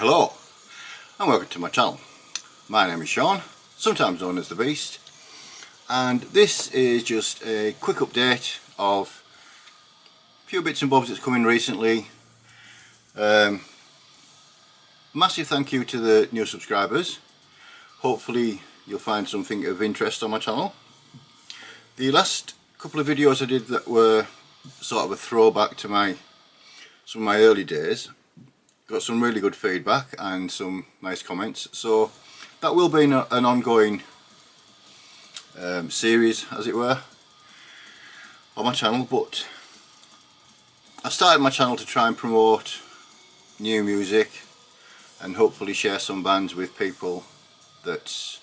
Hello and welcome to my channel. My name is Sean, sometimes known as the Beast, and this is just a quick update of a few bits and bobs that's come in recently. Massive thank you to the new subscribers. Hopefully you'll find something of interest on my channel. The last couple of videos I did that were sort of a throwback to some of my early days got some really good feedback and some nice comments, so that will be an ongoing series, as it were, on my channel. But I started my channel to try and promote new music and hopefully share some bands with people that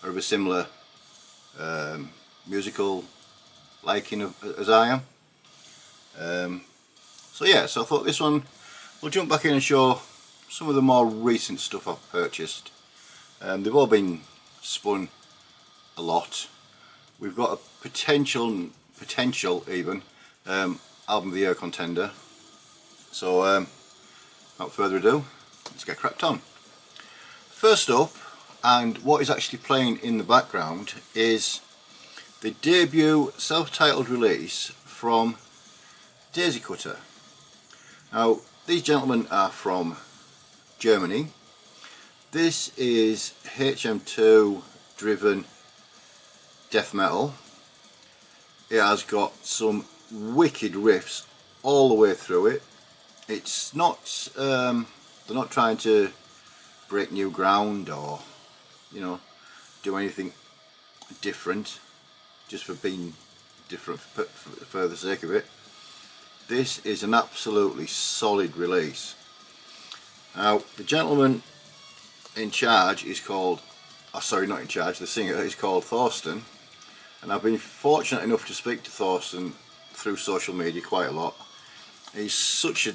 are of a similar musical liking as I am. So I thought this one, we'll jump back in and show some of the more recent stuff I've purchased. They've all been spun a lot. We've got a potential even album of the year contender. So without further ado, let's get cracked on. First up, and what is actually playing in the background, is the debut self-titled release from Quter. Now, these gentlemen are from Germany. This is HM2 driven death metal. It has got some wicked riffs all the way through it. It's not, they're not trying to break new ground or, do anything different just for being different for the sake of it. This is an absolutely solid release. Now, the gentleman in charge is called, the singer is called Thorsten, and I've been fortunate enough to speak to Thorsten through social media quite a lot. He's such a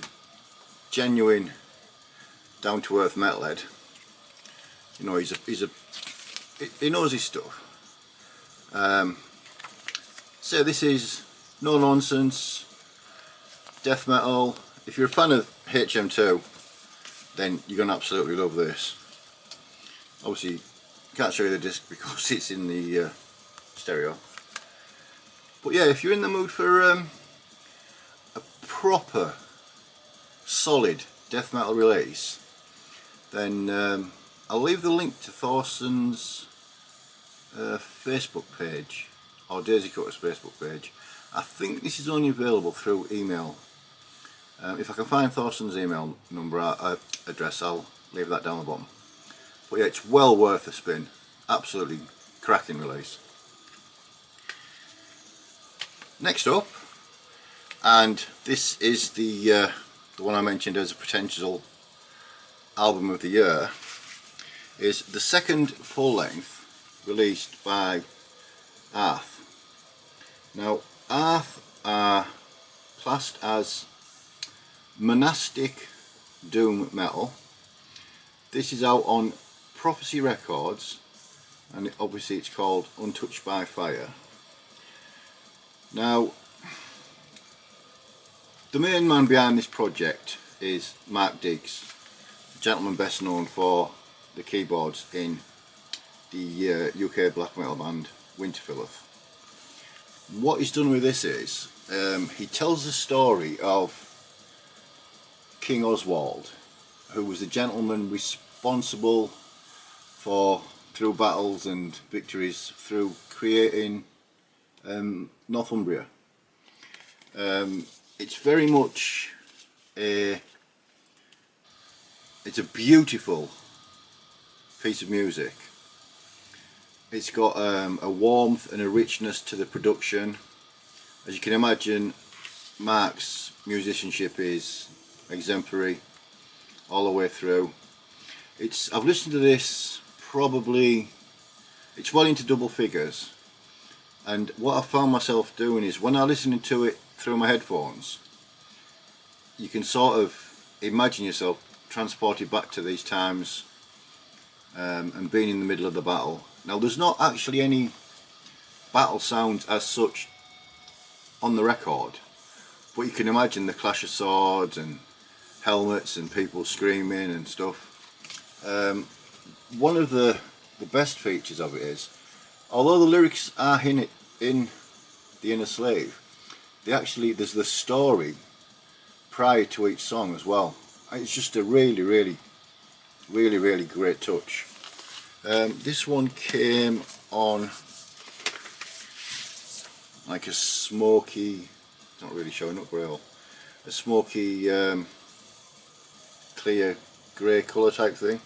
genuine, down-to-earth metalhead. He knows his stuff. So this is no nonsense death metal. If you're a fan of HM2, then you're going to absolutely love this. Obviously, can't show you the disc because it's in the stereo. But yeah, if you're in the mood for a proper, solid death metal release, then I'll leave the link to Thorsten's Facebook page, or Daisy Cutter's Facebook page. I think this is only available through email. If I can find Thorsten's email address, I'll leave that down the bottom. But yeah, it's well worth a spin. Absolutely cracking release. Next up, and this is the one I mentioned as a potential album of the year, is the second full length released by Arth. Now, Arth are classed as monastic doom metal. This is out on Prophecy Records, and obviously it's called Untouched by Fire. Now, the main man behind this project is Mark Diggs, the gentleman best known for the keyboards in the UK black metal band Winterfilleth. What he's done with this is he tells the story of King Oswald, who was the gentleman responsible for, through battles and victories, through creating Northumbria. It's very much it's a beautiful piece of music. It's got a warmth and a richness to the production. As you can imagine, Mark's musicianship is exemplary all the way through. I've listened to this probably, it's well into double figures, and what I found myself doing is when I listen to it through my headphones, you can sort of imagine yourself transported back to these times and being in the middle of the battle. Now, there's not actually any battle sounds as such on the record, but you can imagine the clash of swords and helmets and people screaming and stuff. One of the best features of it is, although the lyrics are in the Inner Slave, there's the story prior to each song as well. It's just a really great touch. This one came on like a smoky, it's not really showing up real, a smoky clear grey colour type thing.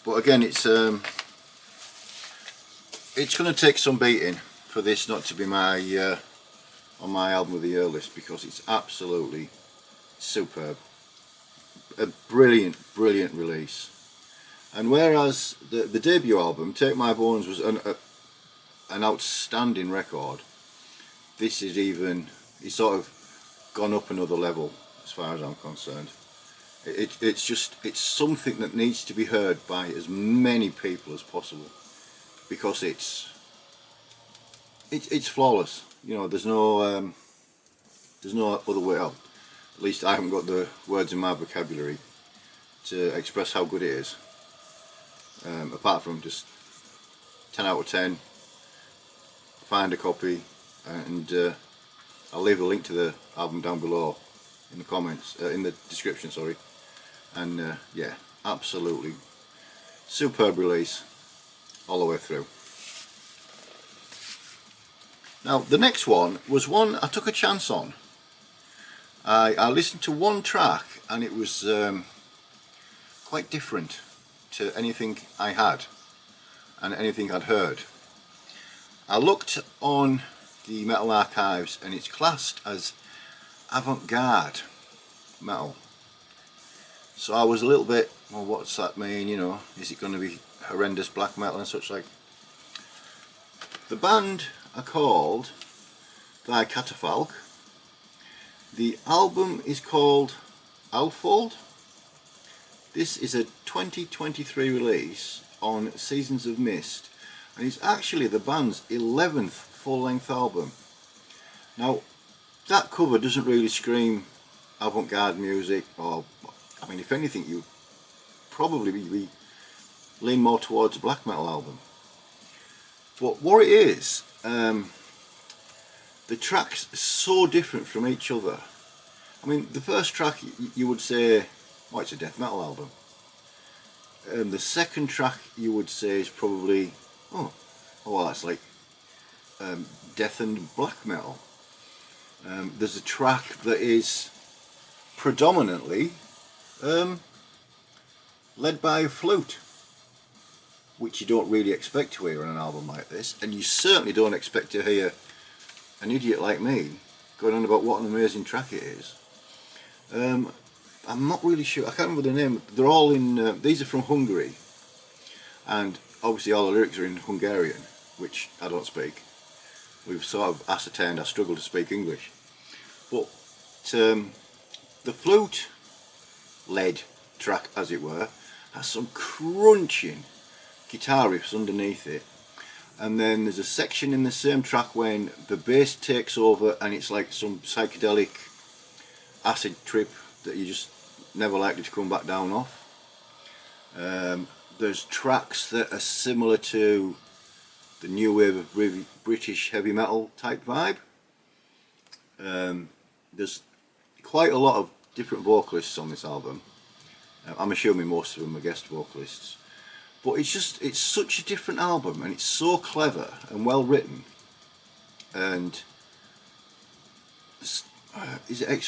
But again, it's going to take some beating for this not to be my on my album of the year list, because it's absolutely superb. A brilliant release. And whereas the debut album, Take My Bones, was an outstanding record, this is it's sort of gone up another level as far as I'm concerned. It's something that needs to be heard by as many people as possible, because it's flawless. You know, there's no other way out. At least I haven't got the words in my vocabulary to express how good it is. Apart from just 10 out of 10. Find a copy, and I'll leave a link to the album down below in the comments, in the description, sorry. And yeah, absolutely superb release all the way through. Now the next one was one I took a chance on. I listened to one track and it was quite different to anything I had and anything I'd heard. I looked on the Metal Archives and it's classed as avant-garde metal. So I was a little bit, well, what's that mean, you know, is it going to be horrendous black metal and such like? The band are called by Catapal. The album is called Outfold. This is a 2023 release on Seasons of Mist, and it's actually the band's 11th full-length album. Now, that cover doesn't really scream avant-garde music, or, I mean, if anything, you probably be lean more towards a black metal album. But what it is, the tracks are so different from each other. I mean, the first track you would say, oh, it's a death metal album. The second track you would say is probably, oh well, that's like death and black metal. There's a track that is predominantly led by a flute, which you don't really expect to hear on an album like this, and you certainly don't expect to hear an idiot like me going on about what an amazing track it is. I'm not really sure, I can't remember the name. They're all in, these are from Hungary, and obviously all the lyrics are in Hungarian, which I don't speak. We've sort of ascertained I struggle to speak English. But the flute led track, as it were, has some crunching guitar riffs underneath it, and then there's a section in the same track when the bass takes over and it's like some psychedelic acid trip that you just never likely to come back down off. There's tracks that are similar to the new wave of British heavy metal type vibe. There's quite a lot of different vocalists on this album. I'm assuming most of them are guest vocalists. But it's such a different album, and it's so clever and well written. And I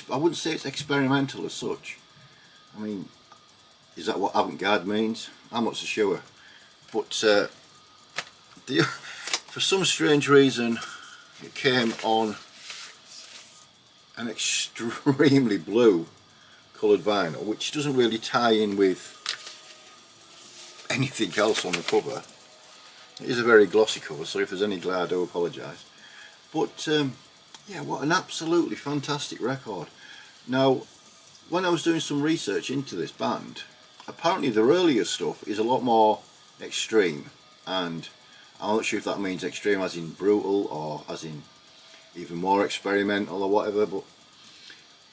wouldn't say it's experimental as such. I mean, is that what avant-garde means? I'm not so sure. But for some strange reason, it came on an extremely blue coloured vinyl, which doesn't really tie in with anything else on the cover. It is a very glossy cover, so if there's any glare, I do apologise. But yeah, what an absolutely fantastic record. Now, when I was doing some research into this band, apparently their earlier stuff is a lot more extreme, and I'm not sure if that means extreme as in brutal or as in even more experimental or whatever, but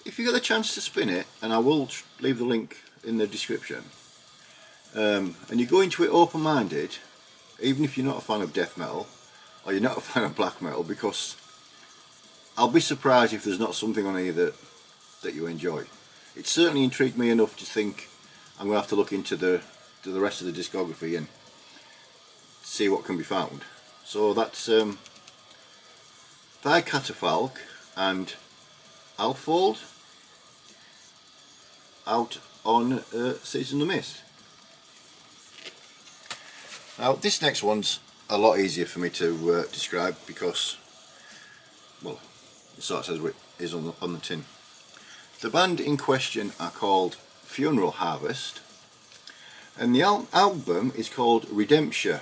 if you get the chance to spin it, and I will leave the link in the description, and you go into it open-minded, even if you're not a fan of death metal or you're not a fan of black metal, because I'll be surprised if there's not something on here that you enjoy. It certainly intrigued me enough to think I'm going to have to look into the rest of the discography and see what can be found. So that's by Catapal and Alfold, out on Season of the Mist. Now this next one's a lot easier for me to describe because, well, it sort of says what it is on the tin. The band in question are called Funeral Harvest, and the album is called Redemption.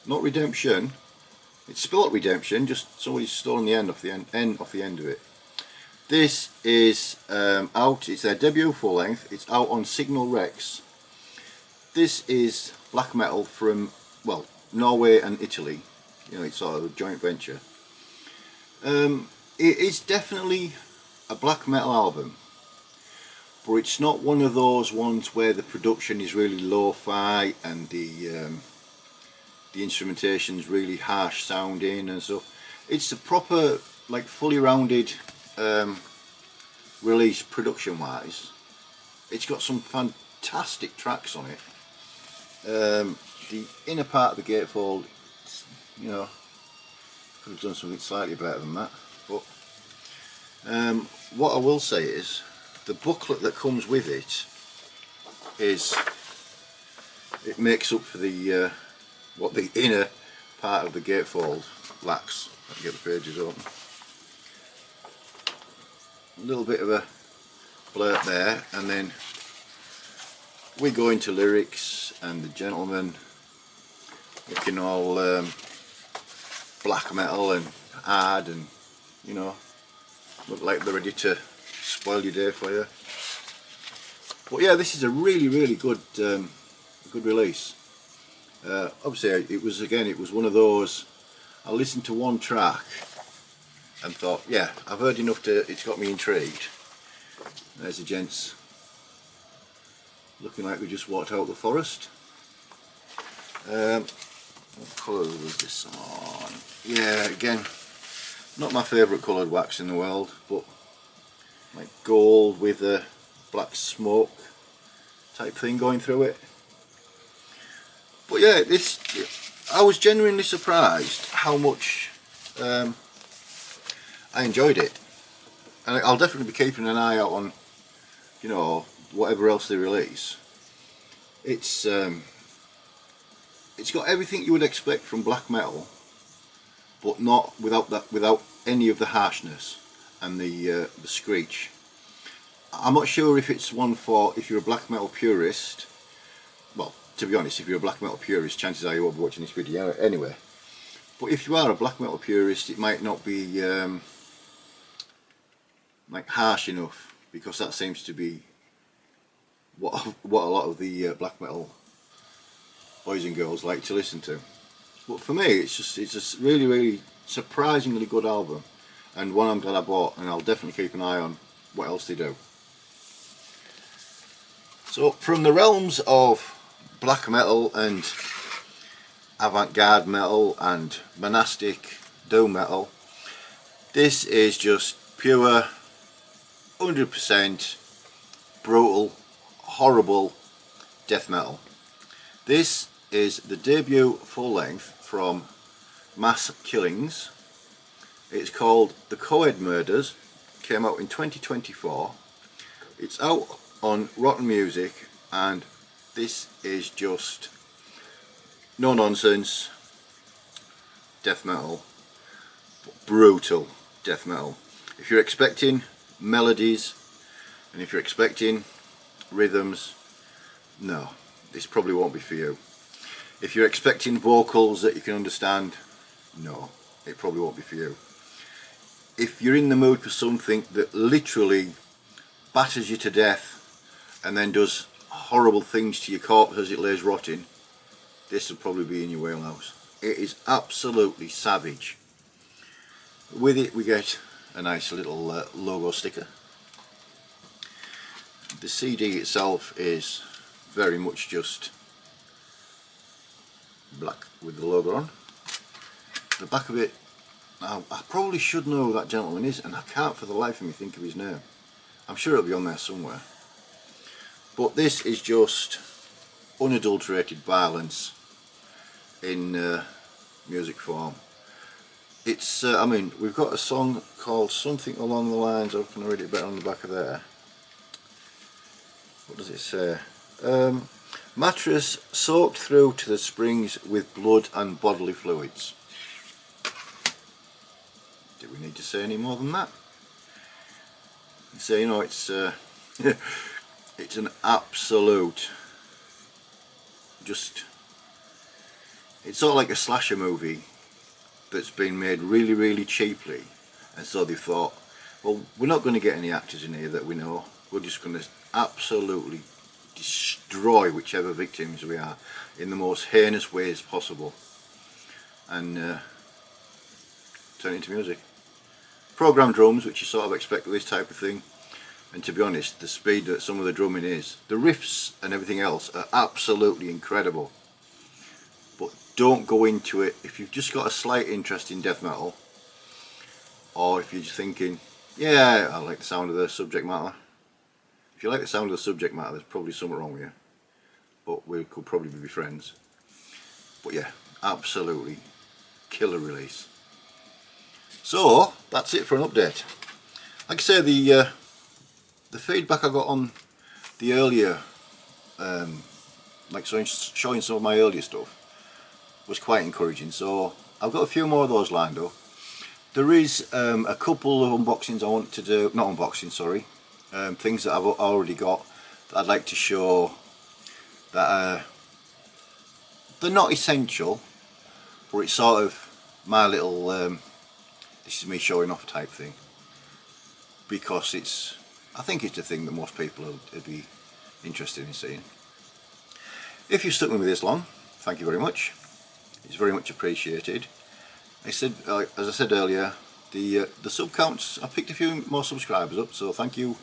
Not Redemption, it's spelled Redemption, just somebody's stolen the end off the end of it. This is out, it's their debut full length, it's out on Signal Rex. This is black metal from, well, Norway and Italy, you know, it's sort of a joint venture. It is definitely a black metal album, but it's not one of those ones where the production is really lo-fi and the instrumentation's really harsh sounding and stuff. It's a proper, like, fully rounded release production wise. It's got some fantastic tracks on it. The inner part of the gatefold, you know, could have done something slightly better than that, but what I will say is the booklet that comes with it makes up for the what the inner part of the gatefold lacks. Let me get the pages open. A little bit of a blurt there, and then we go into lyrics, and the gentleman looking all black metal and hard, and you know, look like they're ready to spoil your day for you. But yeah, this is a really good good release. Obviously it was one of those, I listened to one track and thought, yeah, I've heard enough it's got me intrigued. There's the gents looking like we just walked out the forest. What colour was this on? Yeah, again, not my favourite coloured wax in the world, but like gold with a black smoke type thing going through it. But yeah, I was genuinely surprised how much I enjoyed it, and I'll definitely be keeping an eye out on, you know, whatever else they release. It's got everything you would expect from black metal, but not without any of the harshness and the screech. I'm not sure if it's one for, if you're a black metal purist. Well, to be honest, if you're a black metal purist, chances are you won't be watching this video anyway. But if you are a black metal purist, it might not be like harsh enough, because that seems to be what a lot of the black metal boys and girls like to listen to. But for me, it's a really surprisingly good album, and one I'm glad I bought, and I'll definitely keep an eye on what else they do. So from the realms of black metal and avant-garde metal and monastic doom metal, this is just pure 100% brutal, horrible death metal. This is the debut full length from Mass Killings. It's called The Coed Murders, came out in 2024. It's out on Rotten Music, and this is just no nonsense death metal, brutal death metal. If you're expecting melodies and if you're expecting rhythms, no, this probably won't be for you. If you're expecting vocals that you can understand, no, it probably won't be for you. If you're in the mood for something that literally batters you to death and then does horrible things to your corpse as it lays rotting, this will probably be in your wheelhouse. It is absolutely savage. With it we get a nice little logo sticker. The CD itself is very much just black with the logo on. The back of it, now I probably should know who that gentleman is, and I can't for the life of me think of his name. I'm sure it'll be on there somewhere. But this is just unadulterated violence in music form. It's, I mean, we've got a song called something along the lines of, can I read it better on the back of there? What does it say? Mattress soaked through to the springs with blood and bodily fluids. Do we need to say any more than that? So, you know, it's it's an absolute, just, it's sort of like a slasher movie that's been made really, really cheaply, and so they thought, well, we're not going to get any actors in here that we know, we're just going to absolutely destroy whichever victims we are in the most heinous ways possible, and turn it into music. Programmed drums, which you sort of expect with this type of thing, and to be honest, the speed that some of the drumming is, the riffs and everything else are absolutely incredible. But don't go into it if you've just got a slight interest in death metal, or if you're just thinking, yeah, I like the sound of the subject matter. If you like the sound of the subject matter, there's probably something wrong with you, but we could probably be friends. But yeah, absolutely killer release. So that's it for an update. Like I say, the feedback I got on the earlier, like showing some of my earlier stuff, was quite encouraging. So I've got a few more of those lined up. There is a couple of unboxings I want to do, not unboxing, sorry, things that I've already got that I'd like to show that they're not essential, but it's sort of my little this is me showing off type thing, because it's, I think it's the thing that most people would be interested in seeing. If you've stuck with me this long, thank you very much. It's very much appreciated. As I said earlier, the sub counts, I picked a few more subscribers up, so thank you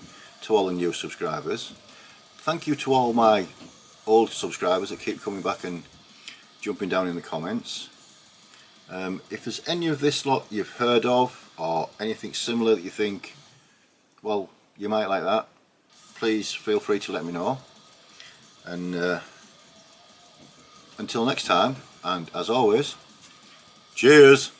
to all the new subscribers. Thank you to all my old subscribers that keep coming back and jumping down in the comments. If there's any of this lot you've heard of, or anything similar that you think, well, you might like that, please feel free to let me know. And until next time, and as always, cheers!